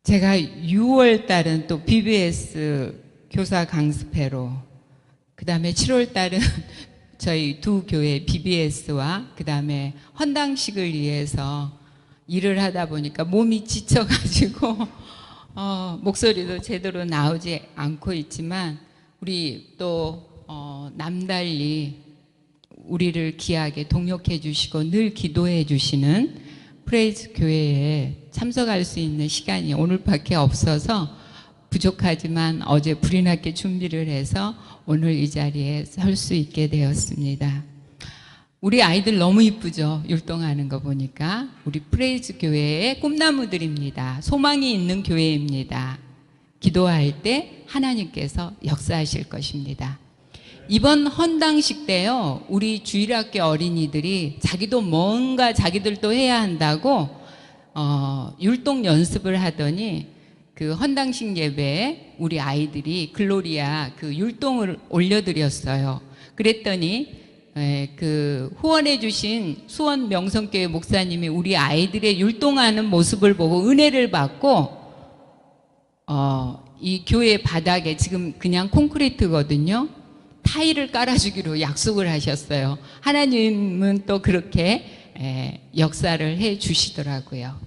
제가 6월 달은 또 BBS 교사 강습회로, 그 다음에 7월 달은 저희 두 교회 BBS와 그 다음에 헌당식을 위해서 일을 하다 보니까 몸이 지쳐가지고 목소리도 제대로 나오지 않고 있지만, 우리 또 남달리 우리를 귀하게 동역해 주시고 늘 기도해 주시는 프레이즈 교회에 참석할 수 있는 시간이 오늘밖에 없어서 부족하지만 어제 불이 났게 준비를 해서 오늘 이 자리에 설 수 있게 되었습니다. 우리 아이들 너무 이쁘죠? 율동하는 거 보니까. 우리 프레이즈 교회의 꿈나무들입니다. 소망이 있는 교회입니다. 기도할 때 하나님께서 역사하실 것입니다. 이번 헌당식 때요, 우리 주일학교 어린이들이 자기도 뭔가 자기들도 해야 한다고 율동 연습을 하더니 그 헌당식 예배에 우리 아이들이 글로리아 그 율동을 올려드렸어요. 그랬더니 그 후원해 주신 수원 명성교회 목사님이 우리 아이들의 율동하는 모습을 보고 은혜를 받고 이 교회 바닥에 지금 그냥 콘크리트거든요. 타일을 깔아주기로 약속을 하셨어요. 하나님은 또 그렇게 역사를 해 주시더라고요.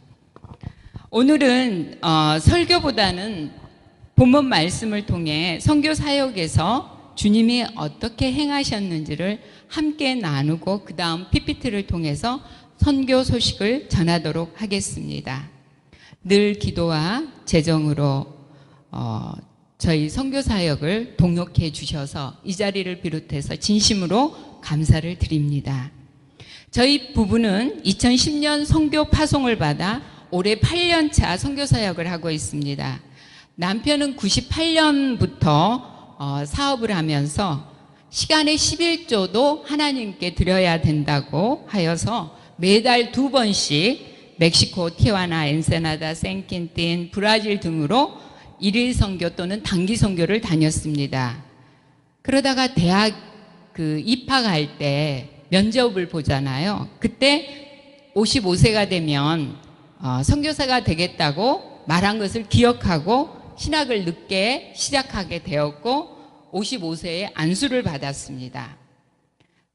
오늘은 설교보다는 본문 말씀을 통해 선교 사역에서 주님이 어떻게 행하셨는지를 함께 나누고 그 다음 PPT를 통해서 선교 소식을 전하도록 하겠습니다. 늘 기도와 재정으로 저희 선교 사역을 동역해 주셔서 이 자리를 비롯해서 진심으로 감사를 드립니다. 저희 부부는 2010년 선교 파송을 받아 올해 8년차 선교 사역을 하고 있습니다. 남편은 98년부터 사업을 하면서 시간의 11조도 하나님께 드려야 된다고 하여서 매달 2번씩 멕시코, 티와나, 엔세나다, 샌퀸틴, 브라질 등으로 일일 선교 또는 단기 선교를 다녔습니다. 그러다가 대학 입학할 때 면접을 보잖아요. 그때 55세가 되면 선교사가 되겠다고 말한 것을 기억하고 신학을 늦게 시작하게 되었고 55세에 안수를 받았습니다.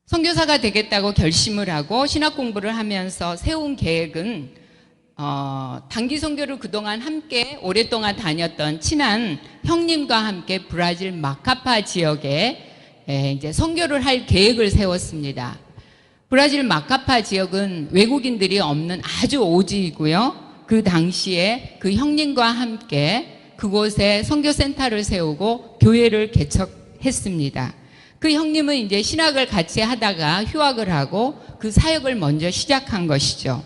선교사가 되겠다고 결심을 하고 신학 공부를 하면서 세운 계획은 단기 선교를 그동안 함께 오랫동안 다녔던 친한 형님과 함께 브라질 마카파 지역에 이제 선교를 할 계획을 세웠습니다. 브라질 마카파 지역은 외국인들이 없는 아주 오지이고요. 그 당시에 그 형님과 함께 그곳에 선교센터를 세우고 교회를 개척했습니다. 그 형님은 이제 신학을 같이 하다가 휴학을 하고 그 사역을 먼저 시작한 것이죠.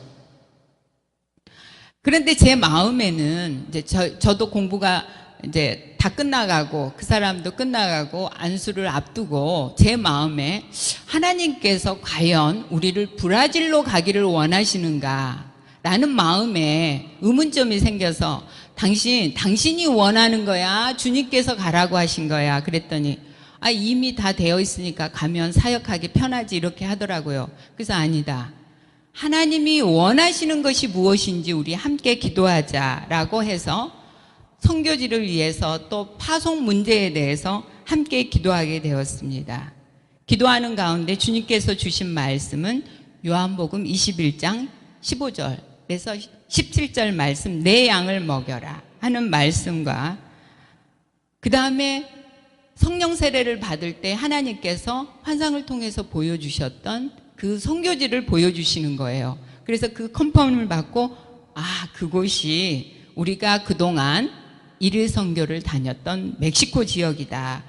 그런데 제 마음에는 이제 저도 공부가 이제 다 끝나가고 그 사람도 끝나가고 안수를 앞두고 제 마음에 하나님께서 과연 우리를 브라질로 가기를 원하시는가 라는 마음에 의문점이 생겨서 당신이 원하는 거야? 주님께서 가라고 하신 거야? 그랬더니 이미 다 되어 있으니까 가면 사역하기 편하지 이렇게 하더라고요. 그래서 아니다. 하나님이 원하시는 것이 무엇인지 우리 함께 기도하자라고 해서 선교지를 위해서 또 파송 문제에 대해서 함께 기도하게 되었습니다. 기도하는 가운데 주님께서 주신 말씀은 요한복음 21장 15절에서 17절 말씀, 내 양을 먹여라 하는 말씀과 그 다음에 성령 세례를 받을 때 하나님께서 환상을 통해서 보여주셨던 그 선교지를 보여주시는 거예요. 그래서 그 컨펌을 받고 그곳이 우리가 그동안 일일 선교를 다녔던 멕시코 지역이다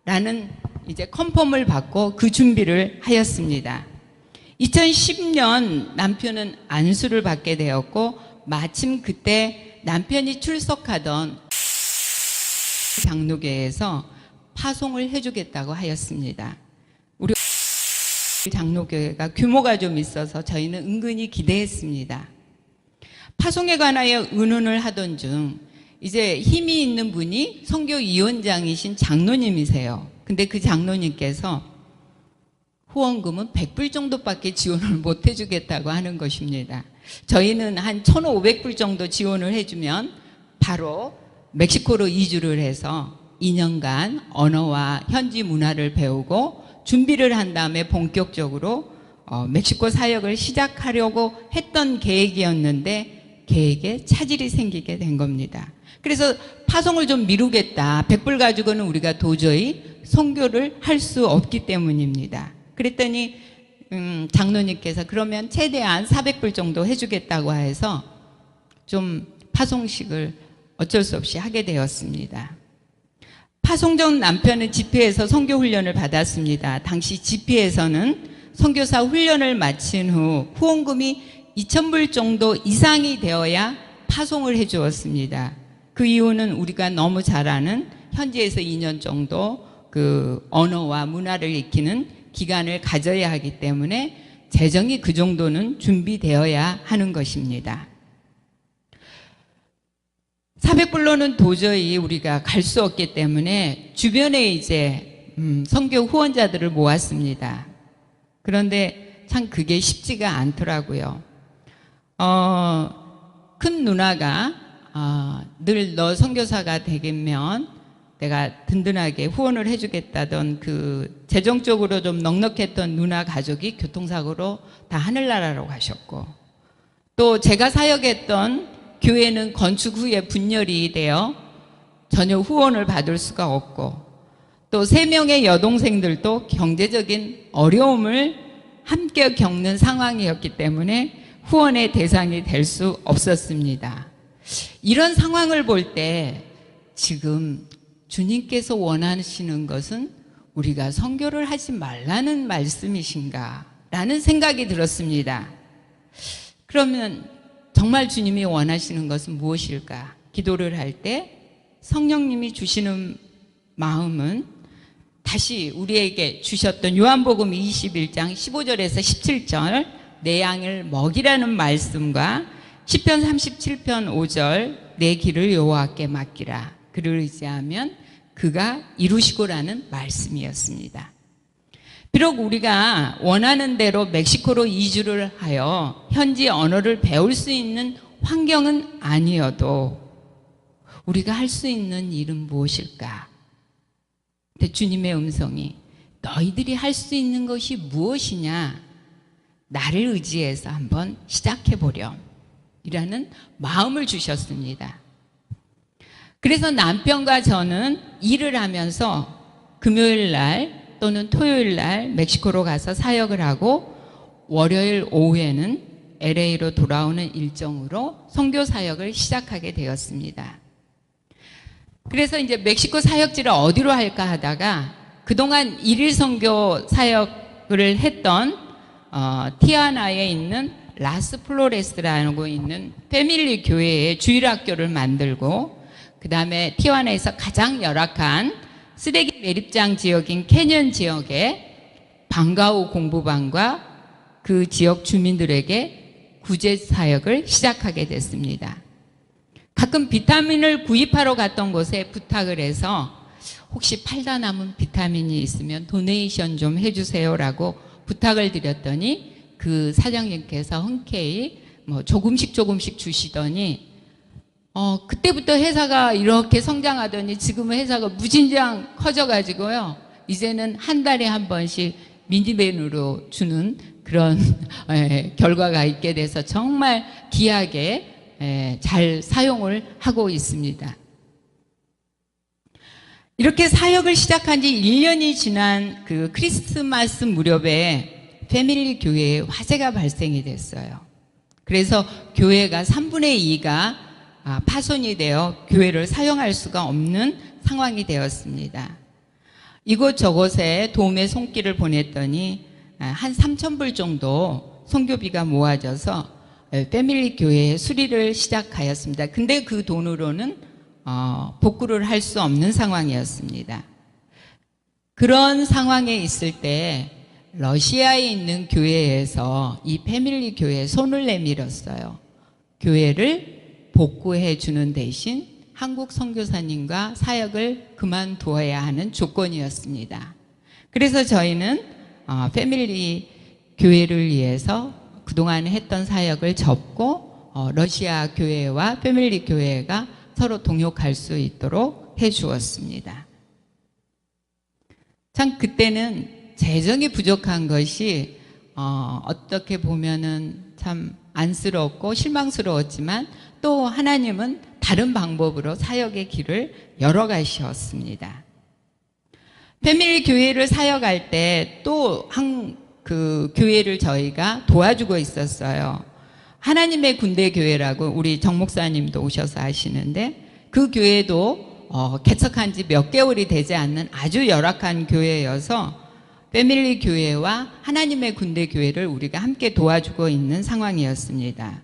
라는 이제 컨펌을 받고 그 준비를 하였습니다. 2010년 남편은 안수를 받게 되었고 마침 그때 남편이 출석하던 장로교회에서 파송을 해주겠다고 하였습니다. 우리 장로교회가 규모가 좀 있어서 저희는 은근히 기대했습니다. 파송에 관하여 의논을 하던 중 이제 힘이 있는 분이 선교위원장이신 장로님이세요. 근데 그 장로님께서 후원금은 100불 정도밖에 지원을 못 해주겠다고 하는 것입니다. 저희는 한 1,500불 정도 지원을 해주면 바로 멕시코로 이주를 해서 2년간 언어와 현지 문화를 배우고 준비를 한 다음에 본격적으로 멕시코 사역을 시작하려고 했던 계획이었는데 계획에 차질이 생기게 된 겁니다. 그래서 파송을 좀 미루겠다. 100불 가지고는 우리가 도저히 선교를 할 수 없기 때문입니다. 그랬더니 장로님께서 그러면 최대한 400불 정도 해주겠다고 해서 좀 파송식을 어쩔 수 없이 하게 되었습니다. 파송 전 남편은 집회에서 선교 훈련을 받았습니다. 당시 집회에서는 선교사 훈련을 마친 후 후원금이 2,000불 정도 이상이 되어야 파송을 해 주었습니다. 그 이유는 우리가 너무 잘 아는 현지에서 2년 정도 그 언어와 문화를 익히는 기간을 가져야 하기 때문에 재정이 그 정도는 준비되어야 하는 것입니다. 400불로는 도저히 우리가 갈 수 없기 때문에 주변에 이제 선교 후원자들을 모았습니다. 그런데 참 그게 쉽지가 않더라고요. 큰 누나가 늘 너 선교사가 되면 내가 든든하게 후원을 해주겠다던 그 재정적으로 좀 넉넉했던 누나 가족이 교통사고로 다 하늘나라로 가셨고, 또 제가 사역했던 교회는 건축 후에 분열이 되어 전혀 후원을 받을 수가 없고, 또 3명의 여동생들도 경제적인 어려움을 함께 겪는 상황이었기 때문에 후원의 대상이 될 수 없었습니다. 이런 상황을 볼 때 지금 주님께서 원하시는 것은 우리가 선교를 하지 말라는 말씀이신가 라는 생각이 들었습니다. 그러면 정말 주님이 원하시는 것은 무엇일까? 기도를 할 때 성령님이 주시는 마음은 다시 우리에게 주셨던 요한복음 21장 15절에서 17절 내 양을 먹이라는 말씀과 시편 37편 5절 내 길을 여호와께 맡기라 그를 의지하면 그가 이루시고라는 말씀이었습니다. 비록 우리가 원하는 대로 멕시코로 이주를 하여 현지 언어를 배울 수 있는 환경은 아니어도 우리가 할 수 있는 일은 무엇일까? 근데 주님의 음성이 너희들이 할 수 있는 것이 무엇이냐? 나를 의지해서 한번 시작해보렴 이라는 마음을 주셨습니다. 그래서 남편과 저는 일을 하면서 금요일 날 또는 토요일 날 멕시코로 가서 사역을 하고 월요일 오후에는 LA로 돌아오는 일정으로 선교 사역을 시작하게 되었습니다. 그래서 이제 멕시코 사역지를 어디로 할까 하다가 그동안 일일 선교 사역을 했던 티아나에 있는 라스 플로레스라고 있는 패밀리 교회의 주일학교를 만들고, 그 다음에 티와나에서 가장 열악한 쓰레기 매립장 지역인 캐년 지역에 방과후 공부반과 그 지역 주민들에게 구제 사역을 시작하게 됐습니다. 가끔 비타민을 구입하러 갔던 곳에 부탁을 해서 혹시 팔다 남은 비타민이 있으면 도네이션 좀 해주세요라고 부탁을 드렸더니 그 사장님께서 흔쾌히 조금씩 주시더니 그때부터 회사가 이렇게 성장하더니 지금은 회사가 무진장 커져가지고요. 이제는 한 달에 한 번씩 미니밴으로 주는 그런 결과가 있게 돼서 정말 귀하게 잘 사용을 하고 있습니다. 이렇게 사역을 시작한 지 1년이 지난 그 크리스마스 무렵에 패밀리 교회에 화재가 발생이 됐어요. 그래서 교회가 3분의 2가 파손이 되어 교회를 사용할 수가 없는 상황이 되었습니다. 이곳저곳에 도움의 손길을 보냈더니 한 3,000불 정도 선교비가 모아져서 패밀리 교회의 수리를 시작하였습니다. 근데 그 돈으로는 복구를 할 수 없는 상황이었습니다. 그런 상황에 있을 때 러시아에 있는 교회에서 이 패밀리 교회에 손을 내밀었어요. 교회를 복구해 주는 대신 한국 선교사님과 사역을 그만두어야 하는 조건이었습니다. 그래서 저희는 패밀리 교회를 위해서 그동안 했던 사역을 접고 러시아 교회와 패밀리 교회가 서로 동역할 수 있도록 해 주었습니다. 참 그때는 재정이 부족한 것이 어떻게 보면은 참 안쓰럽고 실망스러웠지만 또 하나님은 다른 방법으로 사역의 길을 열어가셨습니다. 패밀리 교회를 사역할 때 또 그 교회를 저희가 도와주고 있었어요. 하나님의 군대 교회라고 우리 정 목사님도 오셔서 아시는데 그 교회도 개척한 지 몇 개월이 되지 않는 아주 열악한 교회여서 패밀리 교회와 하나님의 군대 교회를 우리가 함께 도와주고 있는 상황이었습니다.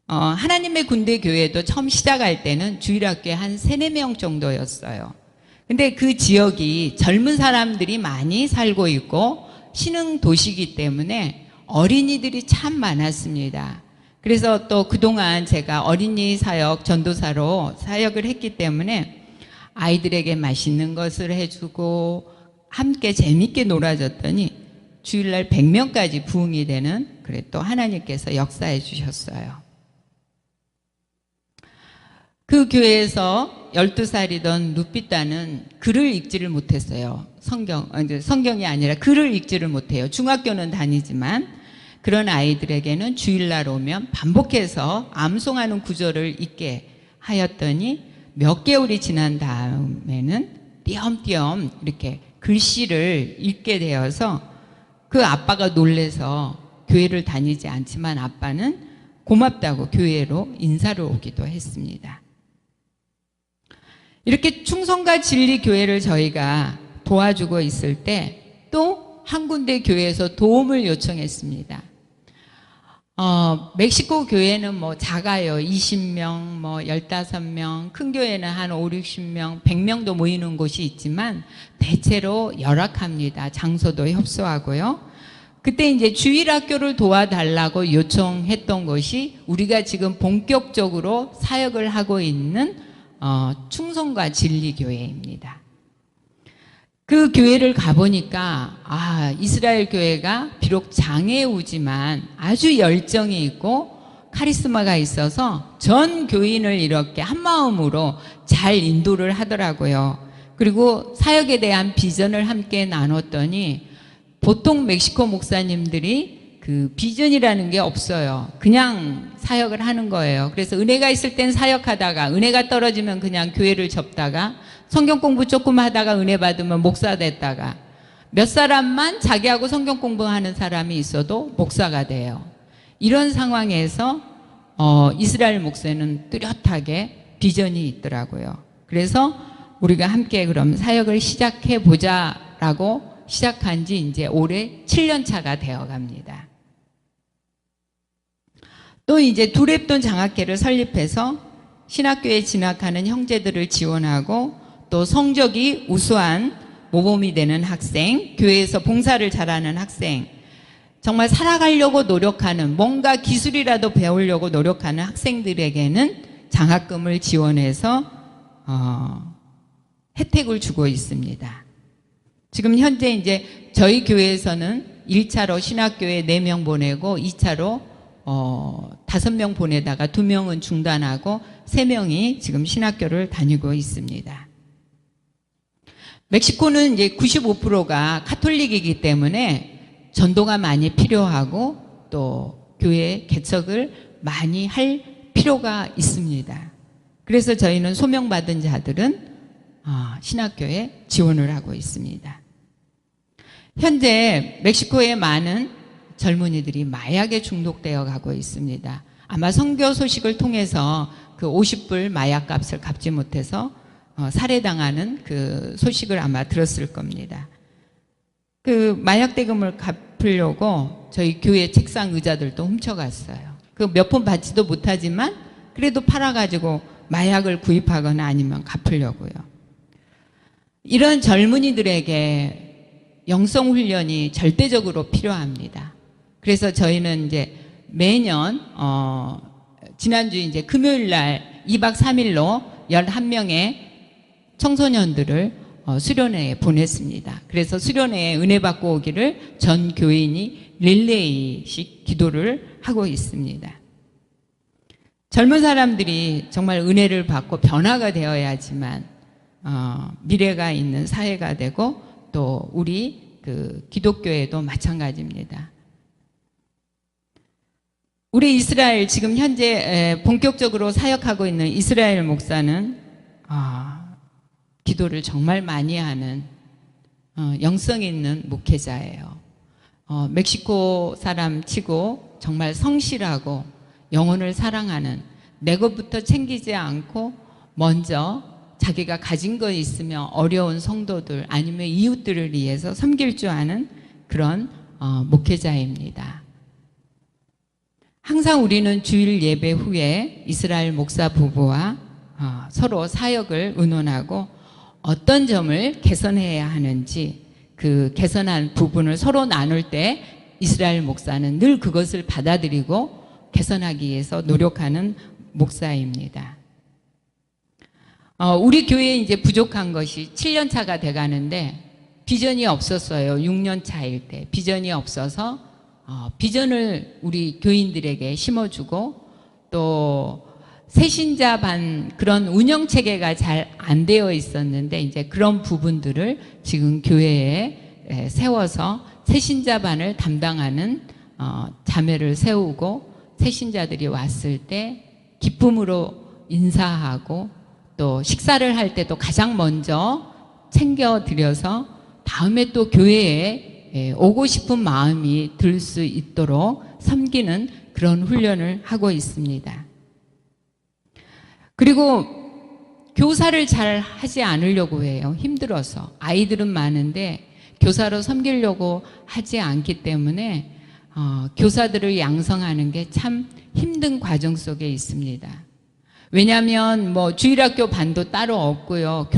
하나님의 군대 교회도 처음 시작할 때는 주일학교에 한 3, 4명 정도였어요. 근데 그 지역이 젊은 사람들이 많이 살고 있고 신흥 도시이기 때문에 어린이들이 참 많았습니다. 그래서 또 그동안 제가 어린이 사역, 전도사로 사역을 했기 때문에 아이들에게 맛있는 것을 해주고 함께 재밌게 놀아줬더니 주일날 100명까지 부흥이 되는 그래 또 하나님께서 역사해 주셨어요. 그 교회에서 12살이던 루피따는 글을 읽지를 못했어요. 성경이 아니라 글을 읽지를 못해요. 중학교는 다니지만 그런 아이들에게는 주일날 오면 반복해서 암송하는 구절을 읽게 하였더니 몇 개월이 지난 다음에는 띄엄띄엄 이렇게 글씨를 읽게 되어서 그 아빠가 놀래서 교회를 다니지 않지만 아빠는 고맙다고 교회로 인사를 오기도 했습니다. 이렇게 충성과 진리 교회를 저희가 도와주고 있을 때 또 한 군데 교회에서 도움을 요청했습니다. 멕시코 교회는 뭐 작아요. 20명, 뭐 15명, 큰 교회는 한 5, 60명, 100명도 모이는 곳이 있지만 대체로 열악합니다. 장소도 협소하고요. 그때 이제 주일학교를 도와달라고 요청했던 것이 우리가 지금 본격적으로 사역을 하고 있는 충성과 진리 교회입니다. 그 교회를 가보니까 이스라엘 교회가 비록 장애우지만 아주 열정이 있고 카리스마가 있어서 전 교인을 이렇게 한마음으로 잘 인도를 하더라고요. 그리고 사역에 대한 비전을 함께 나눴더니 보통 멕시코 목사님들이 그 비전이라는 게 없어요. 그냥 사역을 하는 거예요. 그래서 은혜가 있을 땐 사역하다가 은혜가 떨어지면 그냥 교회를 접다가 성경 공부 조금 하다가 은혜 받으면 목사 됐다가 몇 사람만 자기하고 성경 공부하는 사람이 있어도 목사가 돼요. 이런 상황에서 이스라엘 목사는 뚜렷하게 비전이 있더라고요. 그래서 우리가 함께 그럼 사역을 시작해 보자라고 시작한 지 이제 올해 7년 차가 되어 갑니다. 또 이제 두랩돈 장학회를 설립해서 신학교에 진학하는 형제들을 지원하고 또 성적이 우수한 모범이 되는 학생, 교회에서 봉사를 잘하는 학생, 정말 살아가려고 노력하는 뭔가 기술이라도 배우려고 노력하는 학생들에게는 장학금을 지원해서 혜택을 주고 있습니다. 지금 현재 이제 저희 교회에서는 1차로 신학교에 4명 보내고 2차로 5명 보내다가 2명은 중단하고 3명이 지금 신학교를 다니고 있습니다. 멕시코는 이제 95%가 카톨릭이기 때문에 전도가 많이 필요하고 또 교회 개척을 많이 할 필요가 있습니다. 그래서 저희는 소명받은 자들은 신학교에 지원을 하고 있습니다. 현재 멕시코의 많은 젊은이들이 마약에 중독되어 가고 있습니다. 아마 선교 소식을 통해서 그 50불 마약 값을 갚지 못해서 살해당하는 그 소식을 아마 들었을 겁니다. 그 마약 대금을 갚으려고 저희 교회 책상 의자들도 훔쳐갔어요. 그 몇 푼 받지도 못하지만 그래도 팔아가지고 마약을 구입하거나 아니면 갚으려고요. 이런 젊은이들에게 영성 훈련이 절대적으로 필요합니다. 그래서 저희는 이제 매년 지난주 이제 금요일 날 2박 3일로 11명의 청소년들을 수련회에 보냈습니다. 그래서 수련회에 은혜 받고 오기를 전 교인이 릴레이식 기도를 하고 있습니다. 젊은 사람들이 정말 은혜를 받고 변화가 되어야지만 미래가 있는 사회가 되고 또 우리 그 기독교에도 마찬가지입니다. 우리 이스라엘 지금 현재 본격적으로 사역하고 있는 이스라엘 목사는 기도를 정말 많이 하는 영성 있는 목회자예요. 멕시코 사람 치고 정말 성실하고 영혼을 사랑하는, 내 것부터 챙기지 않고 먼저 자기가 가진 거 있으면 어려운 성도들 아니면 이웃들을 위해서 섬길 줄 아는 그런 목회자입니다. 항상 우리는 주일 예배 후에 이스라엘 목사 부부와 서로 사역을 의논하고 어떤 점을 개선해야 하는지, 그 개선한 부분을 서로 나눌 때 이스라엘 목사는 늘 그것을 받아들이고 개선하기 위해서 노력하는 목사입니다. 우리 교회에 이제 부족한 것이 7년 차가 돼 가는데 비전이 없었어요. 6년 차일 때 비전이 없어서 비전을 우리 교인들에게 심어주고, 또 새신자 반 그런 운영 체계가 잘 안 되어 있었는데 이제 그런 부분들을 지금 교회에 세워서 새신자 반을 담당하는 자매를 세우고, 새신자들이 왔을 때 기쁨으로 인사하고 또 식사를 할 때도 가장 먼저 챙겨드려서 다음에 또 교회에 오고 싶은 마음이 들 수 있도록 섬기는 그런 훈련을 하고 있습니다. 그리고 교사를 잘 하지 않으려고 해요. 힘들어서. 아이들은 많은데 교사로 섬기려고 하지 않기 때문에 교사들을 양성하는 게 참 힘든 과정 속에 있습니다. 왜냐하면 뭐 주일학교 반도 따로 없고요.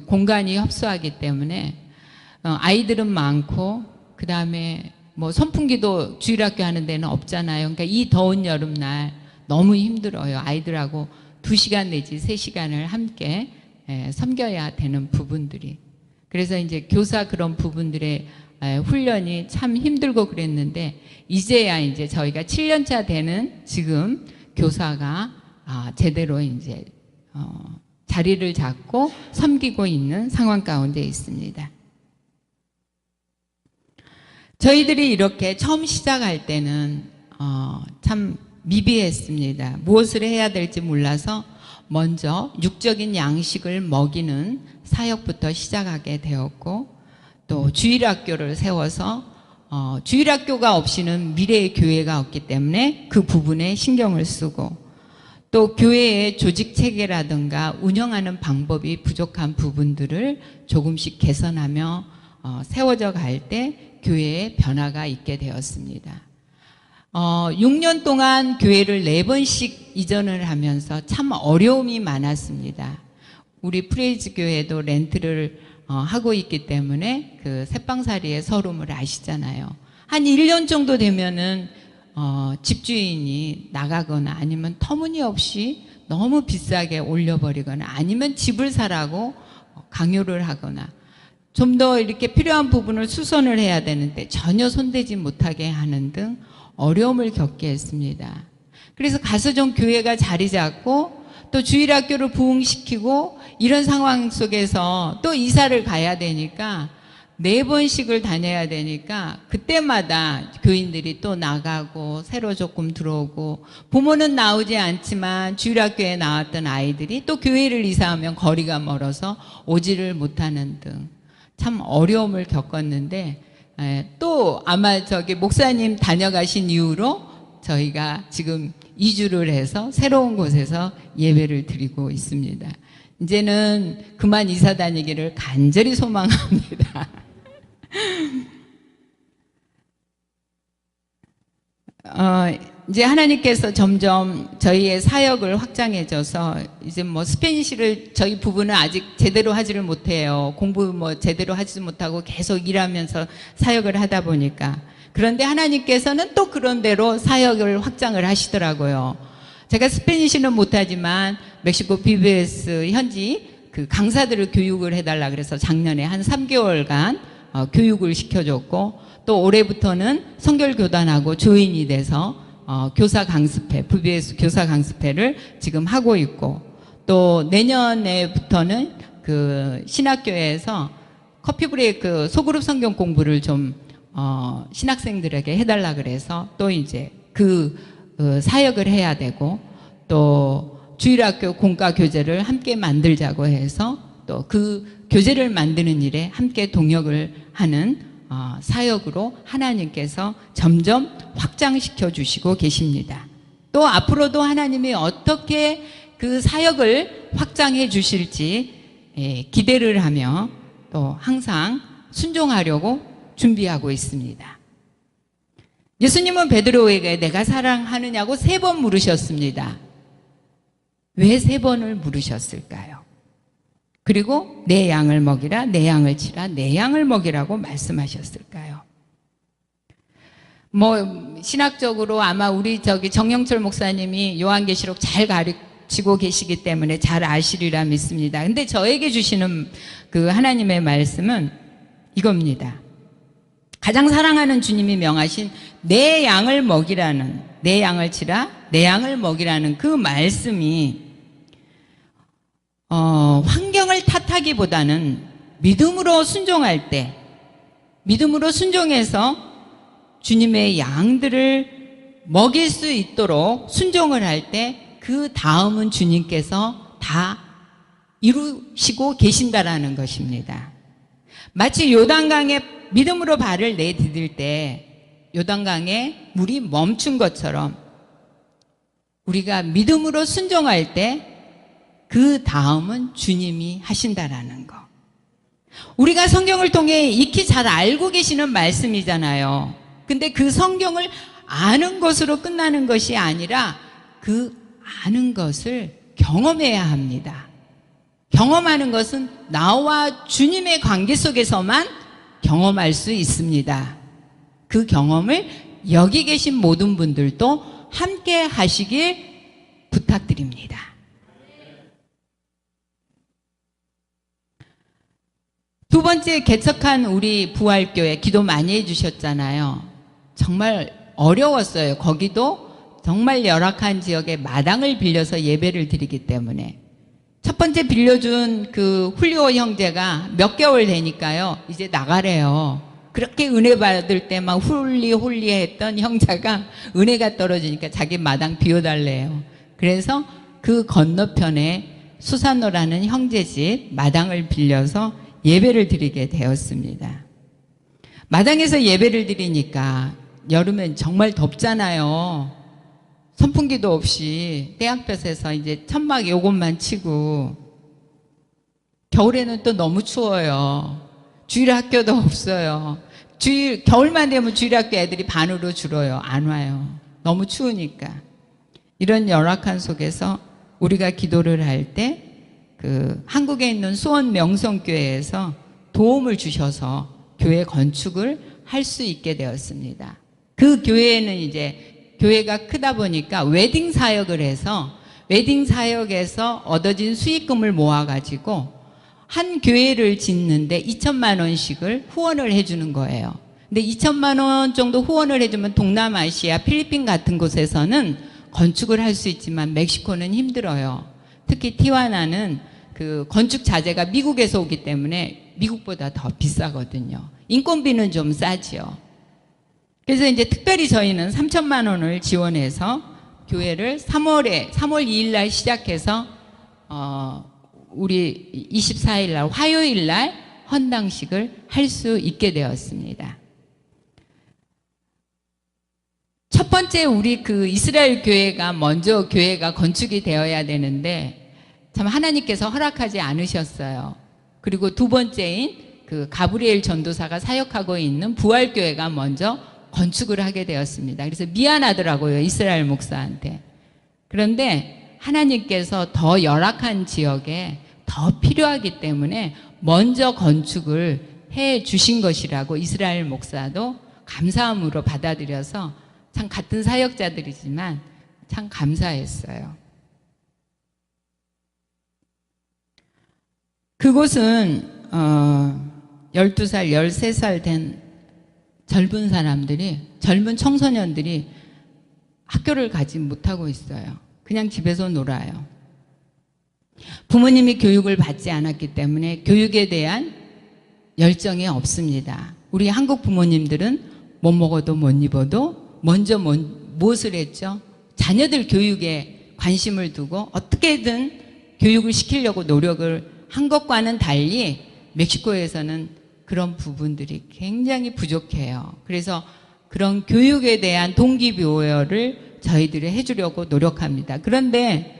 공간이 협소하기 때문에 아이들은 많고, 그 다음에 뭐 선풍기도 주일학교 하는 데는 없잖아요. 그러니까 이 더운 여름날 너무 힘들어요. 아이들하고 2시간 내지 3시간을 함께 섬겨야 되는 부분들이. 그래서 이제 교사 그런 부분들의 훈련이 참 힘들고 그랬는데, 이제야 이제 저희가 7년차 되는 지금 교사가 제대로 이제 자리를 잡고 섬기고 있는 상황 가운데 있습니다. 저희들이 이렇게 처음 시작할 때는 참 미비했습니다. 무엇을 해야 될지 몰라서 먼저 육적인 양식을 먹이는 사역부터 시작하게 되었고, 또 주일학교를 세워서 주일학교가 없이는 미래의 교회가 없기 때문에 그 부분에 신경을 쓰고, 또 교회의 조직 체계라든가 운영하는 방법이 부족한 부분들을 조금씩 개선하며 세워져 갈 때 교회에 변화가 있게 되었습니다. 6년 동안 교회를 4번씩 이전을 하면서 참 어려움이 많았습니다. 우리 프레이즈 교회도 렌트를 하고 있기 때문에 그 새빵살이의 서름을 아시잖아요. 한 1년 정도 되면은 집주인이 나가거나 아니면 터무니없이 너무 비싸게 올려버리거나 아니면 집을 사라고 강요를 하거나, 좀 더 이렇게 필요한 부분을 수선을 해야 되는데 전혀 손대지 못하게 하는 등 어려움을 겪게 했습니다. 그래서 가서 좀 교회가 자리 잡고 또 주일학교를 부흥시키고 이런 상황 속에서 또 이사를 가야 되니까 4번씩을 다녀야 되니까 그때마다 교인들이 또 나가고 새로 조금 들어오고, 부모는 나오지 않지만 주일학교에 나왔던 아이들이 또 교회를 이사하면 거리가 멀어서 오지를 못하는 등 참 어려움을 겪었는데, 또 아마 저기 목사님 다녀가신 이후로 저희가 지금 이주를 해서 새로운 곳에서 예배를 드리고 있습니다. 이제는 그만 이사 다니기를 간절히 소망합니다. 이제 하나님께서 점점 저희의 사역을 확장해줘서 이제 뭐 스페니쉬를 저희 부부는 아직 제대로 하지를 못해요. 공부 뭐 제대로 하지 못하고 계속 일하면서 사역을 하다 보니까. 그런데 하나님께서는 또 그런 대로 사역을 확장을 하시더라고요. 제가 스페니쉬는 못하지만 멕시코 BBS 현지 그 강사들을 교육을 해달라 그래서 작년에 한 3개월간 교육을 시켜줬고, 또 올해부터는 성결교단하고 조인이 돼서 교사 강습회, VBS 교사 강습회를 지금 하고 있고, 또 내년에부터는 그 신학교에서 커피 브레이크 소그룹 성경 공부를 좀 신학생들에게 해달라 그래서 또 이제 사역을 해야 되고, 또 주일학교 공과 교재를 함께 만들자고 해서 또 그 교재를 만드는 일에 함께 동역을 하는 사역으로 하나님께서 점점 확장시켜 주시고 계십니다. 또 앞으로도 하나님이 어떻게 그 사역을 확장해 주실지 기대를 하며 또 항상 순종하려고 준비하고 있습니다. 예수님은 베드로에게 내가 사랑하느냐고 3번 물으셨습니다. 왜 3번을 물으셨을까요? 그리고 내 양을 먹이라, 내 양을 치라, 내 양을 먹이라고 말씀하셨을까요? 신학적으로 아마 우리 정영철 목사님이 요한계시록 잘 가르치고 계시기 때문에 잘 아시리라 믿습니다. 근데 저에게 주시는 그 하나님의 말씀은 이겁니다. 가장 사랑하는 주님이 명하신 내 양을 먹이라는, 내 양을 치라, 내 양을 먹이라는 그 말씀이 환경을 탓하기보다는 믿음으로 순종할 때, 믿음으로 순종해서 주님의 양들을 먹일 수 있도록 순종을 할 때 그 다음은 주님께서 다 이루시고 계신다라는 것입니다. 마치 요단강에 믿음으로 발을 내디딜 때 요단강에 물이 멈춘 것처럼 우리가 믿음으로 순종할 때 그 다음은 주님이 하신다라는 거. 우리가 성경을 통해 익히 잘 알고 계시는 말씀이잖아요. 근데 그 성경을 아는 것으로 끝나는 것이 아니라 그 아는 것을 경험해야 합니다. 경험하는 것은 나와 주님의 관계 속에서만 경험할 수 있습니다. 그 경험을 여기 계신 모든 분들도 함께 하시길 부탁드립니다. 두 번째, 개척한 우리 부활교회 기도 많이 해주셨잖아요. 정말 어려웠어요. 거기도 정말 열악한 지역에 마당을 빌려서 예배를 드리기 때문에. 첫 번째 빌려준 그 훌리오 형제가 몇 개월 되니까요, 이제 나가래요. 그렇게 은혜 받을 때 막 홀리 했던 형제가 은혜가 떨어지니까 자기 마당 비워달래요. 그래서 그 건너편에 수산노라는 형제 집 마당을 빌려서 예배를 드리게 되었습니다. 마당에서 예배를 드리니까 여름엔 정말 덥잖아요. 선풍기도 없이 떼약볕에서 이제 천막 요것만 치고, 겨울에는 또 너무 추워요. 주일학교도 없어요. 겨울만 되면 주일학교 애들이 반으로 줄어요. 안 와요. 너무 추우니까. 이런 열악한 속에서 우리가 기도를 할 때 한국에 있는 수원 명성교회에서 도움을 주셔서 교회 건축을 할 수 있게 되었습니다. 그 교회는 이제 교회가 크다 보니까 웨딩 사역을 해서 웨딩 사역에서 얻어진 수익금을 모아가지고 한 교회를 짓는데 2천만 원씩을 후원을 해주는 거예요. 근데 2천만 원 정도 후원을 해주면 동남아시아, 필리핀 같은 곳에서는 건축을 할 수 있지만 멕시코는 힘들어요. 특히 티와나는 그 건축 자재가 미국에서 오기 때문에 미국보다 더 비싸거든요. 인건비는 좀 싸지요. 그래서 이제 특별히 저희는 3천만 원을 지원해서 교회를 3월 2일 날 시작해서 우리 24일 날 화요일 날 헌당식을 할 수 있게 되었습니다. 첫 번째 우리 그 이스라엘 교회가 먼저 교회가 건축이 되어야 되는데 참 하나님께서 허락하지 않으셨어요. 그리고 두 번째인 그 가브리엘 전도사가 사역하고 있는 부활교회가 먼저 건축을 하게 되었습니다. 그래서 미안하더라고요, 이스라엘 목사한테. 그런데 하나님께서 더 열악한 지역에 더 필요하기 때문에 먼저 건축을 해 주신 것이라고 이스라엘 목사도 감사함으로 받아들여서 참 같은 사역자들이지만 참 감사했어요. 그곳은 12살, 13살 된 젊은 사람들이, 젊은 청소년들이 학교를 가지 못하고 있어요. 그냥 집에서 놀아요. 부모님이 교육을 받지 않았기 때문에 교육에 대한 열정이 없습니다. 우리 한국 부모님들은 못 먹어도 못 입어도 먼저 무엇을 했죠? 자녀들 교육에 관심을 두고 어떻게든 교육을 시키려고 노력을 한 것과는 달리 멕시코에서는 그런 부분들이 굉장히 부족해요. 그래서 그런 교육에 대한 동기부여를 저희들이 해주려고 노력합니다. 그런데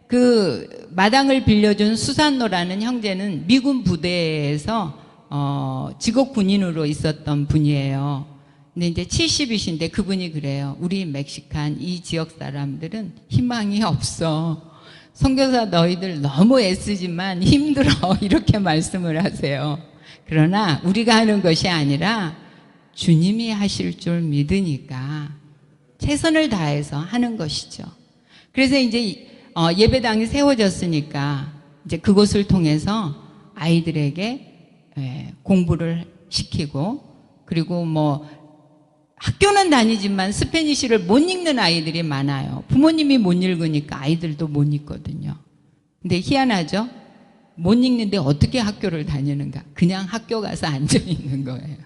그 마당을 빌려준 수산노라는 형제는 미군 부대에서 직업 군인으로 있었던 분이에요. 근데 이제 70이신데 그분이 그래요. 우리 멕시칸 이 지역 사람들은 희망이 없어. 선교사 너희들 너무 애쓰지만 힘들어. 이렇게 말씀을 하세요. 그러나 우리가 하는 것이 아니라 주님이 하실 줄 믿으니까 최선을 다해서 하는 것이죠. 그래서 이제 예배당이 세워졌으니까 이제 그곳을 통해서 아이들에게 공부를 시키고, 그리고 뭐 학교는 다니지만 스페니쉬를 못 읽는 아이들이 많아요. 부모님이 못 읽으니까 아이들도 못 읽거든요. 근데 희한하죠? 못 읽는데 어떻게 학교를 다니는가? 그냥 학교 가서 앉아 있는 거예요.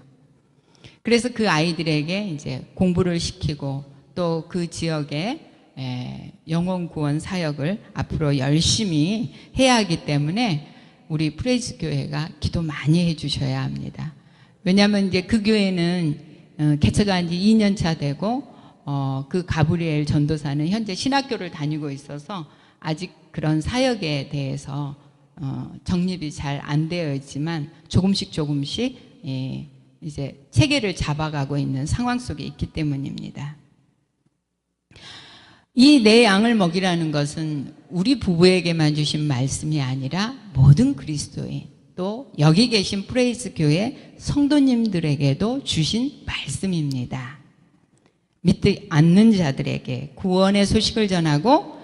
그래서 그 아이들에게 이제 공부를 시키고 또 그 지역에 영혼 구원 사역을 앞으로 열심히 해야 하기 때문에 우리 프레이즈 교회가 기도 많이 해 주셔야 합니다. 왜냐하면 이제 그 교회는 개척한 지 2년 차 되고 그 가브리엘 전도사는 현재 신학교를 다니고 있어서 아직 그런 사역에 대해서 정립이 잘 안 되어 있지만 조금씩 이제 체계를 잡아가고 있는 상황 속에 있기 때문입니다. 이 내 양을 먹이라는 것은 우리 부부에게만 주신 말씀이 아니라 모든 그리스도인, 또 여기 계신 프레이즈 교회 성도님들에게도 주신 말씀입니다. 믿지 않는 자들에게 구원의 소식을 전하고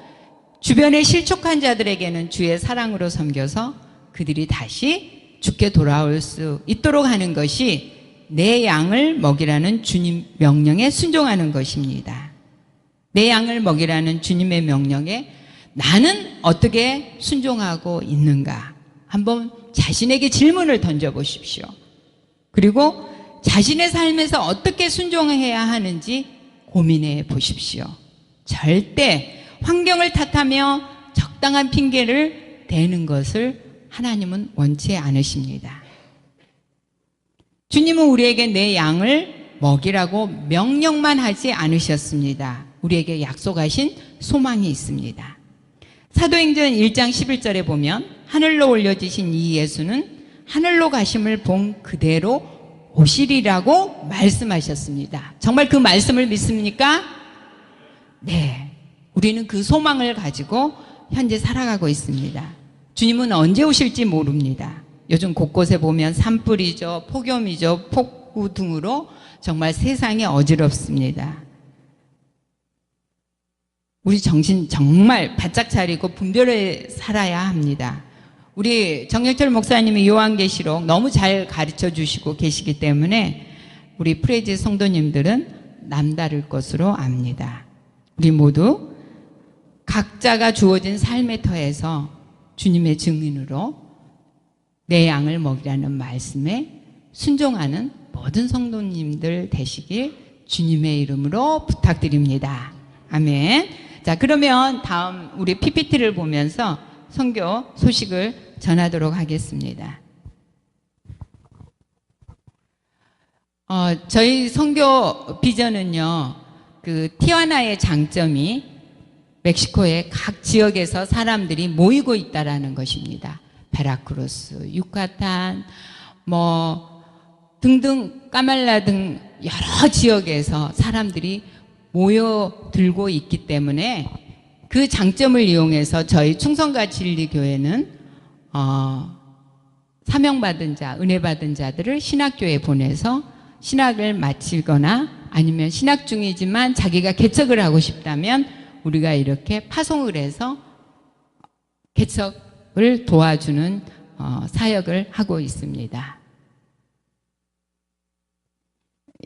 주변에 실족한 자들에게는 주의 사랑으로 섬겨서 그들이 다시 주께 돌아올 수 있도록 하는 것이 내 양을 먹이라는 주님 명령에 순종하는 것입니다. 내 양을 먹이라는 주님의 명령에 나는 어떻게 순종하고 있는가? 한번 자신에게 질문을 던져보십시오. 그리고 자신의 삶에서 어떻게 순종해야 하는지 고민해 보십시오. 절대 환경을 탓하며 적당한 핑계를 대는 것을 하나님은 원치 않으십니다. 주님은 우리에게 내 양을 먹이라고 명령만 하지 않으셨습니다. 우리에게 약속하신 소망이 있습니다. 사도행전 1장 11절에 보면 하늘로 올려지신 이 예수는 하늘로 가심을 본 그대로 오시리라고 말씀하셨습니다. 정말 그 말씀을 믿습니까? 네. 우리는 그 소망을 가지고 현재 살아가고 있습니다. 주님은 언제 오실지 모릅니다. 요즘 곳곳에 보면 산불이죠, 폭염이죠, 폭우 등으로 정말 세상이 어지럽습니다. 우리 정신 정말 바짝 차리고 분별해 살아야 합니다. 우리 정혁철 목사님이 요한계시록 너무 잘 가르쳐 주시고 계시기 때문에 우리 프레이즈 성도님들은 남다를 것으로 압니다. 우리 모두 각자가 주어진 삶의 터에서 주님의 증인으로 내 양을 먹이라는 말씀에 순종하는 모든 성도님들 되시길 주님의 이름으로 부탁드립니다. 아멘. 자, 그러면 다음 우리 PPT를 보면서 선교 소식을 전하도록 하겠습니다. 저희 선교 비전은요, 그 티와나의 장점이 멕시코의 각 지역에서 사람들이 모이고 있다라는 것입니다. 베라크루스, 유카탄, 등등 까말라 등 여러 지역에서 사람들이 모여들고 있기 때문에 그 장점을 이용해서 저희 충성과 진리교회는 사명받은 자, 은혜받은 자들을 신학교에 보내서 신학을 마치거나 아니면 신학 중이지만 자기가 개척을 하고 싶다면 우리가 이렇게 파송을 해서 개척을 도와주는 사역을 하고 있습니다.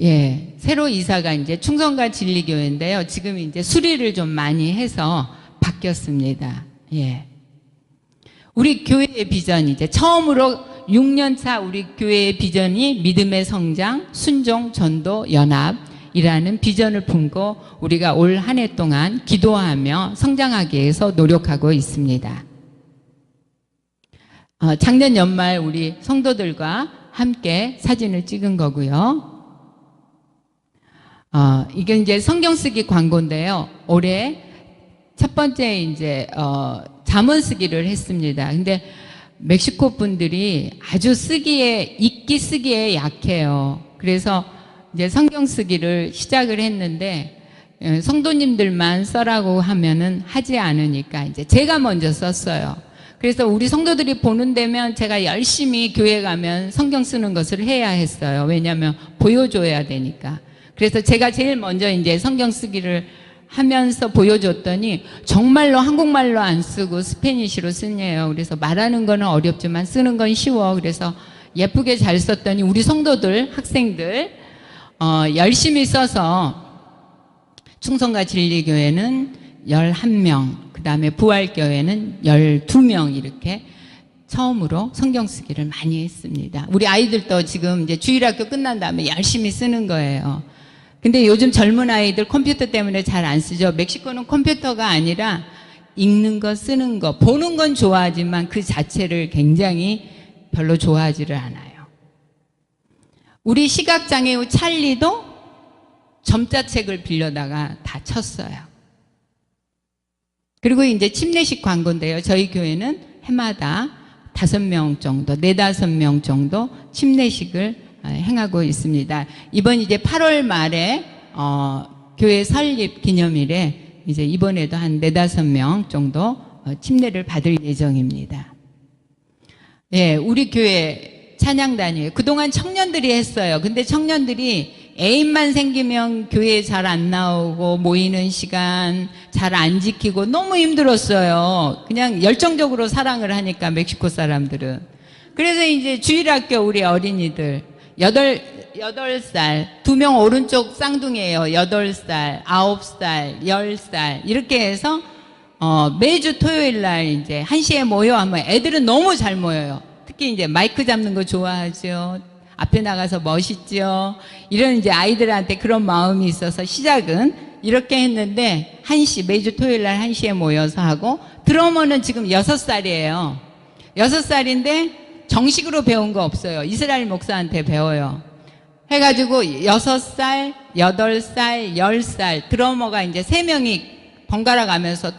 예, 새로 이사가 이제 충성과 진리교회인데요. 지금 이제 수리를 좀 많이 해서 바뀌었습니다. 예. 우리 교회의 비전이 이제 처음으로 6년차 우리 교회의 비전이 믿음의 성장, 순종, 전도, 연합이라는 비전을 품고 우리가 올 한 해 동안 기도하며 성장하기 위해서 노력하고 있습니다. 작년 연말 우리 성도들과 함께 사진을 찍은 거고요. 이게 이제 성경 쓰기 광고인데요. 올해 첫 번째 이제 잠언 쓰기를 했습니다. 근데 멕시코 분들이 아주 읽기 쓰기에 약해요. 그래서 이제 성경 쓰기를 시작을 했는데 성도님들만 써라고 하면은 하지 않으니까 이제 제가 먼저 썼어요. 그래서 우리 성도들이 보는 데면 제가 열심히 교회 가면 성경 쓰는 것을 해야 했어요. 왜냐하면 보여줘야 되니까. 그래서 제가 제일 먼저 이제 성경 쓰기를 하면서 보여줬더니 정말로 한국말로 안 쓰고 스페니쉬로 쓰네요. 그래서 말하는 거는 어렵지만 쓰는 건 쉬워. 그래서 예쁘게 잘 썼더니 우리 성도들, 학생들 열심히 써서 충성과 진리교회는 11명, 그 다음에 부활교회는 12명 이렇게 처음으로 성경 쓰기를 많이 했습니다. 우리 아이들도 지금 이제 주일학교 끝난 다음에 열심히 쓰는 거예요. 근데 요즘 젊은 아이들 컴퓨터 때문에 잘 안 쓰죠. 멕시코는 컴퓨터가 아니라 읽는 거, 쓰는 거, 보는 건 좋아하지만 그 자체를 굉장히 별로 좋아하지를 않아요. 우리 시각장애우 찰리도 점자책을 빌려다가 다 쳤어요. 그리고 이제 침례식 광고인데요. 저희 교회는 해마다 5명 정도, 4, 5명 정도 침례식을 행하고 있습니다. 이번 이제 8월 말에 교회 설립 기념일에 이제 이번에도 한 4, 5명 정도 침례를 받을 예정입니다. 예, 우리 교회 찬양단이에요. 그동안 청년들이 했어요. 근데 청년들이 애인만 생기면 교회에 잘 안 나오고 모이는 시간 잘 안 지키고 너무 힘들었어요. 그냥 열정적으로 사랑을 하니까 멕시코 사람들은. 그래서 이제 주일학교 우리 어린이들 8살, 2명 오른쪽 쌍둥이에요. 8살, 9살, 10살 이렇게 해서 매주 토요일 날 이제 1시에 모여 하면 애들은 너무 잘 모여요. 특히 이제 마이크 잡는 거 좋아하죠. 앞에 나가서 멋있죠. 이런 이제 아이들한테 그런 마음이 있어서 시작은 이렇게 했는데 매주 토요일 날 1시에 모여서 하고 드러머는 지금 6살이에요. 6살인데 정식으로 배운 거 없어요. 이스라엘 목사한테 배워요. 해가지고 6살, 8살, 10살 드러머가 이제 3명이 번갈아 가면서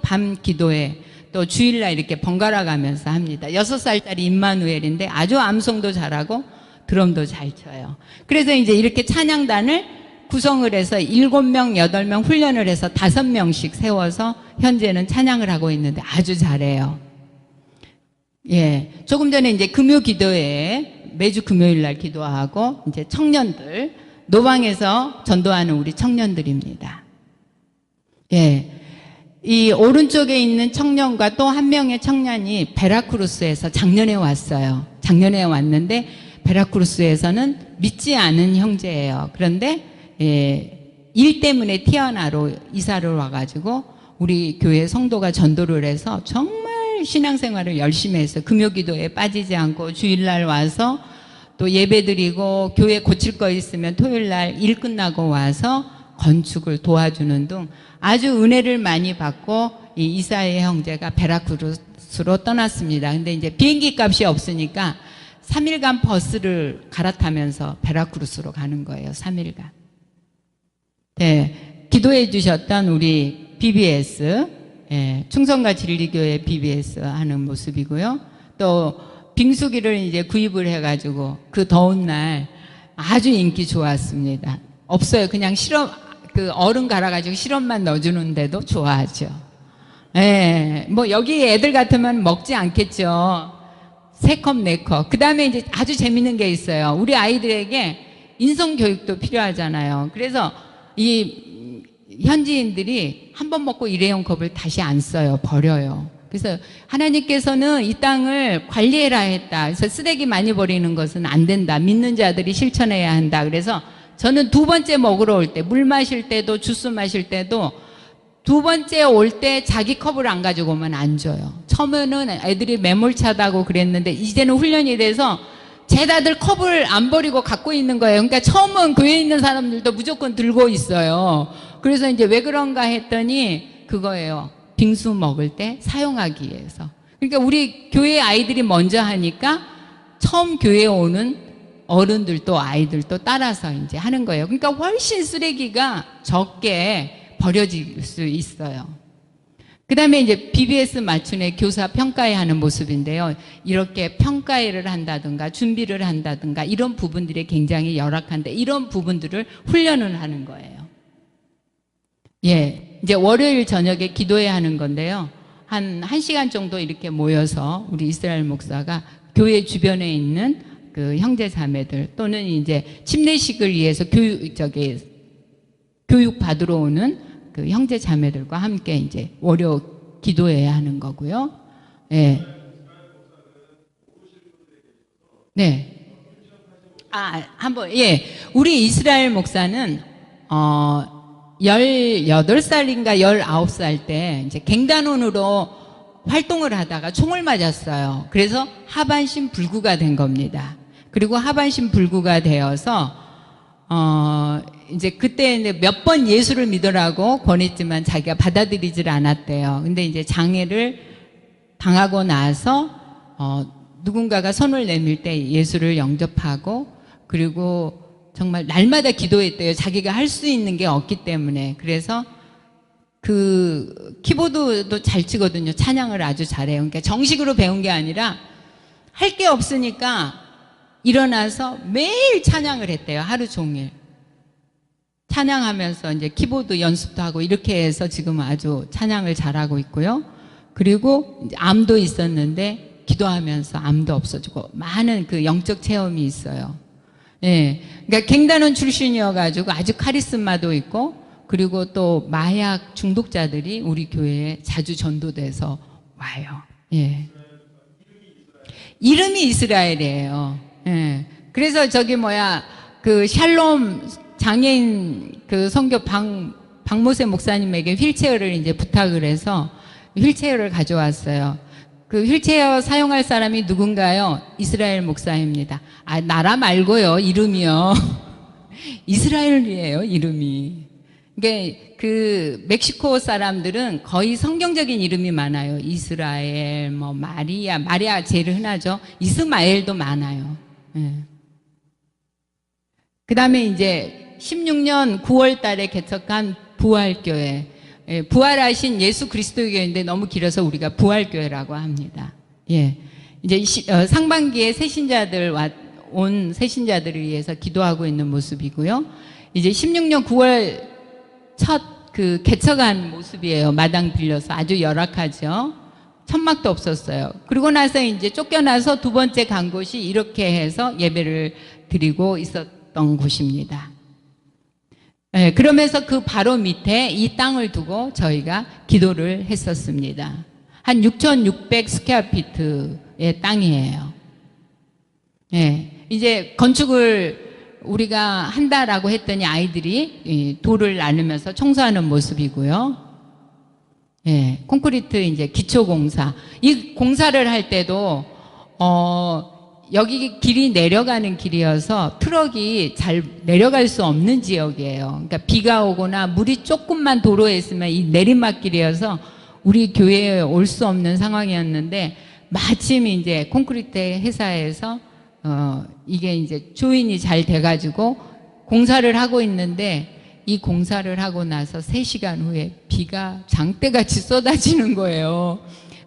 밤 기도회 또 주일날 이렇게 번갈아 가면서 합니다. 6살짜리 임마누엘인데 아주 암송도 잘하고 드럼도 잘 쳐요. 그래서 이제 이렇게 찬양단을 구성을 해서 7명, 8명 훈련을 해서 5명씩 세워서 현재는 찬양을 하고 있는데 아주 잘해요. 예, 조금 전에 이제 금요 기도회에 매주 금요일 날 기도하고 이제 청년들 노방에서 전도하는 우리 청년들입니다. 예, 이 오른쪽에 있는 청년과 또 한 명의 청년이 베라크루스에서 작년에 왔어요. 작년에 왔는데 베라크루스에서는 믿지 않은 형제예요. 그런데 일 때문에 티아나로 이사를 와가지고 우리 교회 성도가 전도를 해서 정말 신앙생활을 열심히 해서 금요기도에 빠지지 않고 주일날 와서 또 예배드리고 교회 고칠 거 있으면 토요일날 일 끝나고 와서 건축을 도와주는 등 아주 은혜를 많이 받고 이 이사의 형제가 베라크루스로 떠났습니다. 근데 이제 비행기 값이 없으니까 3일간 버스를 갈아타면서 베라크루스로 가는 거예요. 3일간. 네, 기도해 주셨던 우리 BBS, 충성과 진리교회 BBS 하는 모습이고요. 또 빙수기를 이제 구입을 해가지고 그 더운 날 아주 인기 좋았습니다. 없어요. 그냥 얼음 갈아가지고 시럽만 넣어주는데도 좋아하죠. 뭐 여기 애들 같으면 먹지 않겠죠. 3컵, 4컵. 그 다음에 이제 아주 재밌는 게 있어요. 우리 아이들에게 인성교육도 필요하잖아요. 그래서 이 현지인들이 한 번 먹고 일회용 컵을 다시 안 써요. 버려요. 그래서 하나님께서는 이 땅을 관리해라 했다. 그래서 쓰레기 많이 버리는 것은 안 된다. 믿는 자들이 실천해야 한다. 그래서 저는 두 번째 먹으러 올 때, 물 마실 때도 주스 마실 때도 두 번째 올 때 자기 컵을 안 가지고 오면 안 줘요. 처음에는 애들이 매몰차다고 그랬는데 이제는 훈련이 돼서 쟤다들 컵을 안 버리고 갖고 있는 거예요. 그러니까 처음은 교회에 있는 사람들도 무조건 들고 있어요. 그래서 이제 왜 그런가 했더니 그거예요. 빙수 먹을 때 사용하기 위해서. 그러니까 우리 교회 아이들이 먼저 하니까 처음 교회에 오는 어른들도 아이들도 따라서 이제 하는 거예요. 그러니까 훨씬 쓰레기가 적게 버려질 수 있어요. 그 다음에 이제 BBS 맞춤의 교사 평가회 하는 모습인데요. 이렇게 평가회를 한다든가 준비를 한다든가 이런 부분들이 굉장히 열악한데 이런 부분들을 훈련을 하는 거예요. 예, 이제 월요일 저녁에 기도회 하는 건데요. 한 1시간 정도 이렇게 모여서 우리 이스라엘 목사가 교회 주변에 있는 그 형제 자매들 또는 이제 침례식을 위해서 교육 받으러 오는 그 형제 자매들과 함께 이제 월요 기도해야 하는 거고요. 예. 네. 예. 우리 이스라엘 목사는 18살인가 19살 때 이제 갱단원으로 활동을 하다가 총을 맞았어요. 그래서 하반신 불구가 된 겁니다. 그리고 하반신 불구가 되어서 이제 그때 몇 번 예수를 믿으라고 권했지만 자기가 받아들이질 않았대요. 근데 이제 장애를 당하고 나서 누군가가 손을 내밀 때 예수를 영접하고 그리고 정말 날마다 기도했대요. 자기가 할 수 있는 게 없기 때문에. 그래서 그 키보드도 잘 치거든요. 찬양을 아주 잘해요. 그러니까 정식으로 배운 게 아니라 할 게 없으니까 일어나서 매일 찬양을 했대요. 하루 종일. 찬양하면서 이제 키보드 연습도 하고 이렇게 해서 지금 아주 찬양을 잘하고 있고요. 그리고 이제 암도 있었는데 기도하면서 암도 없어지고 많은 그 영적 체험이 있어요. 예. 그러니까 갱단원 출신이어가지고 아주 카리스마도 있고 그리고 또 마약 중독자들이 우리 교회에 자주 전도돼서 와요. 예. 이름이 이스라엘이에요. 예. 그래서 그 샬롬 장애인 그 선교 박모세 목사님에게 휠체어를 이제 부탁을 해서 휠체어를 가져왔어요. 그 휠체어 사용할 사람이 누군가요? 이스라엘 목사입니다. 나라 말고요. 이름이요. 이스라엘이에요. 이름이. 그러니까 그 멕시코 사람들은 거의 성경적인 이름이 많아요. 이스라엘, 마리아 제일 흔하죠. 이스마엘도 많아요. 예. 그 다음에 이제 16년 9월 달에 개척한 부활교회. 예, 부활하신 예수 그리스도 교회인데 너무 길어서 우리가 부활교회라고 합니다. 예. 이제 상반기에 온 새신자들을 위해서 기도하고 있는 모습이고요. 이제 16년 9월 첫 그 개척한 모습이에요. 마당 빌려서 아주 열악하죠. 천막도 없었어요. 그리고 나서 이제 쫓겨나서 두 번째 간 곳이 이렇게 해서 예배를 드리고 있었던 곳입니다. 네, 그러면서 그 바로 밑에 이 땅을 두고 저희가 기도를 했었습니다. 한 6,600 스퀘어피트의 땅이에요. 네, 이제 건축을 우리가 한다라고 했더니 아이들이 돌을 나누면서 청소하는 모습이고요. 예, 콘크리트 이제 기초공사. 이 공사를 할 때도, 여기 길이 내려가는 길이어서 트럭이 잘 내려갈 수 없는 지역이에요. 그러니까 비가 오거나 물이 조금만 도로에 있으면 이 내리막길이어서 우리 교회에 올 수 없는 상황이었는데 마침 이제 콘크리트 회사에서 이게 이제 조인이 잘 돼가지고 공사를 하고 있는데 이 공사를 하고 나서 3시간 후에 비가 장대같이 쏟아지는 거예요.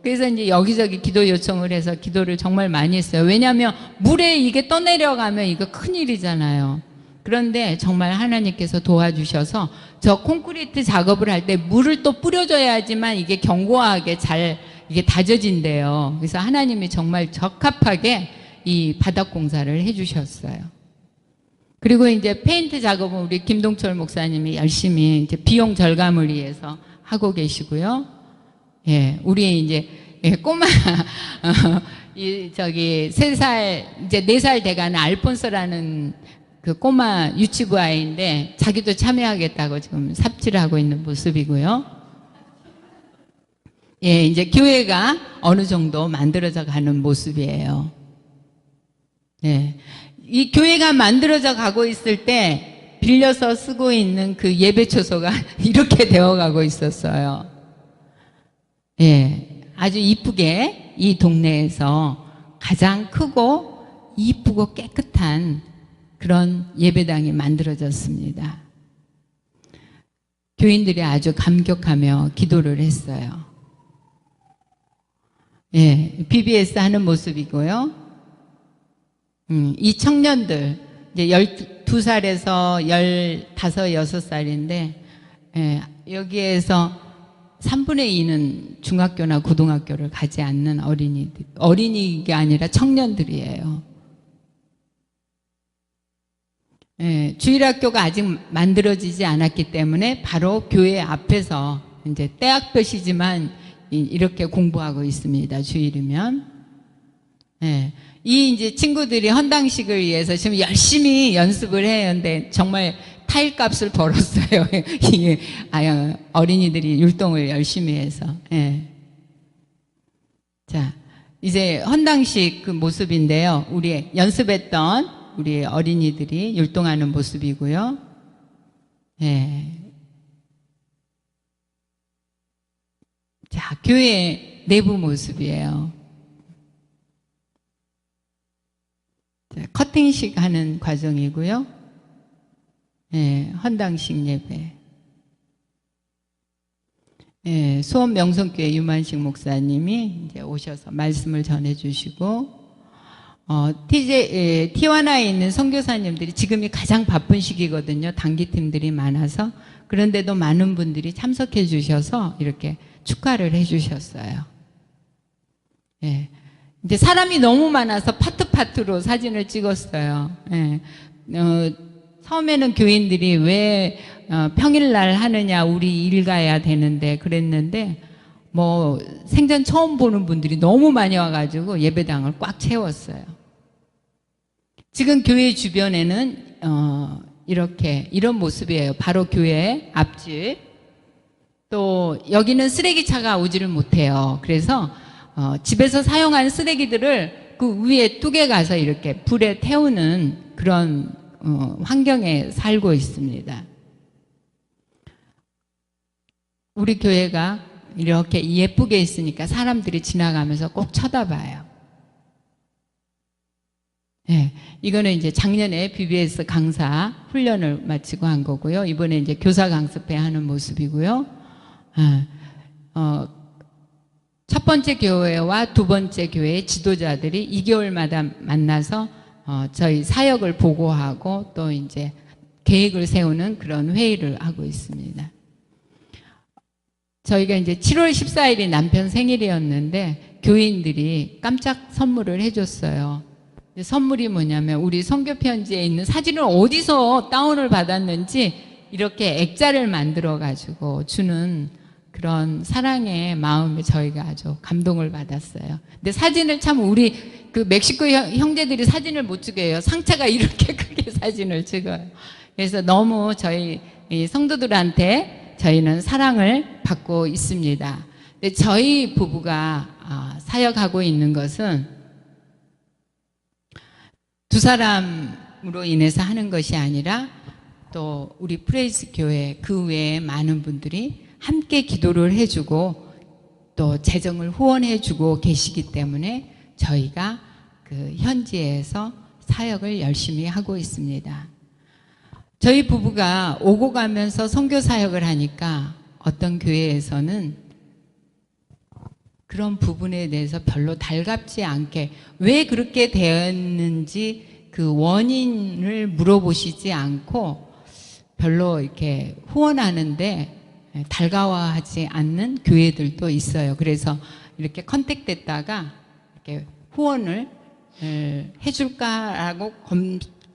그래서 이제 여기저기 기도 요청을 해서 기도를 정말 많이 했어요. 왜냐하면 물에 이게 떠내려가면 이거 큰일이잖아요. 그런데 정말 하나님께서 도와주셔서 저 콘크리트 작업을 할 때 물을 또 뿌려줘야지만 이게 견고하게 잘 이게 다져진대요. 그래서 하나님이 정말 적합하게 이 바닥 공사를 해주셨어요. 그리고 이제 페인트 작업은 우리 김동철 목사님이 열심히 이제 비용 절감을 위해서 하고 계시고요. 예, 우리 이제 꼬마 3살 이제 4살 돼가는 알폰소라는 그 꼬마 유치부 아이인데 자기도 참여하겠다고 지금 삽질하고 있는 모습이고요. 예, 이제 교회가 어느 정도 만들어져 가는 모습이에요. 예. 이 교회가 만들어져 가고 있을 때 빌려서 쓰고 있는 그 예배초소가 이렇게 되어 가고 있었어요. 예. 아주 이쁘게 이 동네에서 가장 크고 이쁘고 깨끗한 그런 예배당이 만들어졌습니다. 교인들이 아주 감격하며 기도를 했어요. 예, BBS 하는 모습이고요. 이 청년들, 이제 12살에서 15, 6살인데, 예, 여기에서 3분의 2는 중학교나 고등학교를 가지 않는 어린이가 아니라 청년들이에요. 예, 주일학교가 아직 만들어지지 않았기 때문에 바로 교회 앞에서 이제 때학볕이지만 이렇게 공부하고 있습니다. 주일이면. 예, 이 이제 친구들이 헌당식을 위해서 지금 열심히 연습을 해요. 근데 정말 타일값을 벌었어요. 이게 어린이들이 율동을 열심히 해서. 예. 자, 이제 헌당식 그 모습인데요. 우리 연습했던 우리 어린이들이 율동하는 모습이고요. 예. 자, 교회 내부 모습이에요. 자, 커팅식 하는 과정이고요. 예, 헌당식 예배. 예, 수원 명성교회 유만식 목사님이 이제 오셔서 말씀을 전해주시고, 티와나에 있는 선교사님들이 지금이 가장 바쁜 시기거든요. 단기팀들이 많아서. 그런데도 많은 분들이 참석해 주셔서 이렇게 축하를 해 주셨어요. 예. 이제 사람이 너무 많아서 파트로 사진을 찍었어요. 예. 처음에는 교인들이 왜 평일날 하느냐, 우리 일 가야 되는데 그랬는데, 뭐 생전 처음 보는 분들이 너무 많이 와가지고 예배당을 꽉 채웠어요. 지금 교회 주변에는 이런 모습이에요. 바로 교회 앞집. 또 여기는 쓰레기차가 오지를 못해요. 그래서 집에서 사용한 쓰레기들을 그 위에 뚝에 가서 이렇게 불에 태우는 그런 환경에 살고 있습니다. 우리 교회가 이렇게 예쁘게 있으니까 사람들이 지나가면서 꼭 쳐다봐요. 예, 이거는 이제 작년에 BBS 강사 훈련을 마치고 한 거고요. 이번에 이제 교사 강습회 하는 모습이고요. 첫 번째 교회와 두 번째 교회의 지도자들이 2개월마다 만나서 저희 사역을 보고하고 또 이제 계획을 세우는 그런 회의를 하고 있습니다. 저희가 이제 7월 14일이 남편 생일이었는데 교인들이 깜짝 선물을 해줬어요. 선물이 뭐냐면 우리 선교 편지에 있는 사진을 어디서 다운을 받았는지 이렇게 액자를 만들어 가지고 주는 그런 사랑의 마음에 저희가 아주 감동을 받았어요. 근데 사진을 참 우리 그 멕시코 형제들이 사진을 못 찍어요. 상차가 이렇게 크게 사진을 찍어요. 그래서 너무 저희 성도들한테 저희는 사랑을 받고 있습니다. 근데 저희 부부가 사역하고 있는 것은 두 사람으로 인해서 하는 것이 아니라 또 우리 프레이즈 교회 그 외에 많은 분들이 함께 기도를 해주고 또 재정을 후원해주고 계시기 때문에 저희가 그 현지에서 사역을 열심히 하고 있습니다. 저희 부부가 오고 가면서 선교 사역을 하니까 어떤 교회에서는 그런 부분에 대해서 별로 달갑지 않게 왜 그렇게 되었는지 그 원인을 물어보시지 않고 별로 이렇게 후원하는데 달가워하지 않는 교회들도 있어요. 그래서 이렇게 컨택됐다가 이렇게 후원을 해줄까라고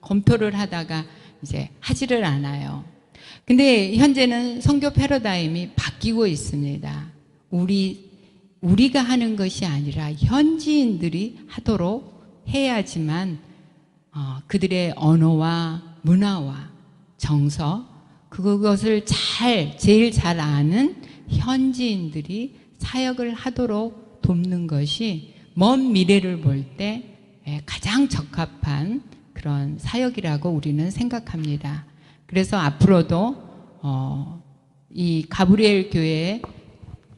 검토를 하다가 이제 하지를 않아요. 근데 현재는 선교 패러다임이 바뀌고 있습니다. 우리가 하는 것이 아니라 현지인들이 하도록 해야지만 그들의 언어와 문화와 정서, 그것을 제일 잘 아는 현지인들이 사역을 하도록 돕는 것이 먼 미래를 볼 때 가장 적합한 그런 사역이라고 우리는 생각합니다. 그래서 앞으로도 이 가브리엘 교회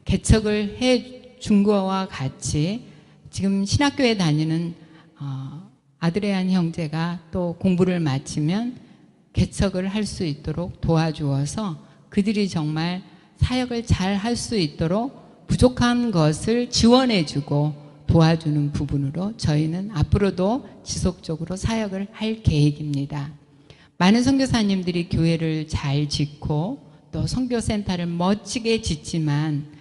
개척을 해 준 거와 같이 지금 신학교에 다니는 아드레안 형제가 또 공부를 마치면 개척을 할 수 있도록 도와주어서 그들이 정말 사역을 잘 할 수 있도록 부족한 것을 지원해주고 도와주는 부분으로 저희는 앞으로도 지속적으로 사역을 할 계획입니다. 많은 선교사님들이 교회를 잘 짓고 또 선교센터를 멋지게 짓지만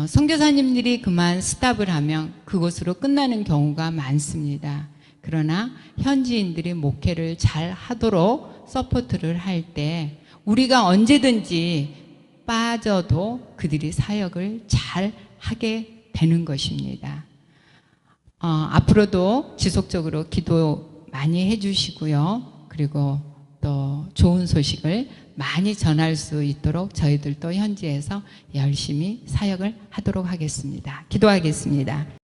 선교사님들이 그만 스탑을 하면 그것으로 끝나는 경우가 많습니다. 그러나 현지인들이 목회를 잘 하도록 서포트를 할 때 우리가 언제든지 빠져도 그들이 사역을 잘 하게 되는 것입니다. 앞으로도 지속적으로 기도 많이 해주시고요. 그리고 또 좋은 소식을 많이 전할 수 있도록 저희들도 현지에서 열심히 사역을 하도록 하겠습니다. 기도하겠습니다.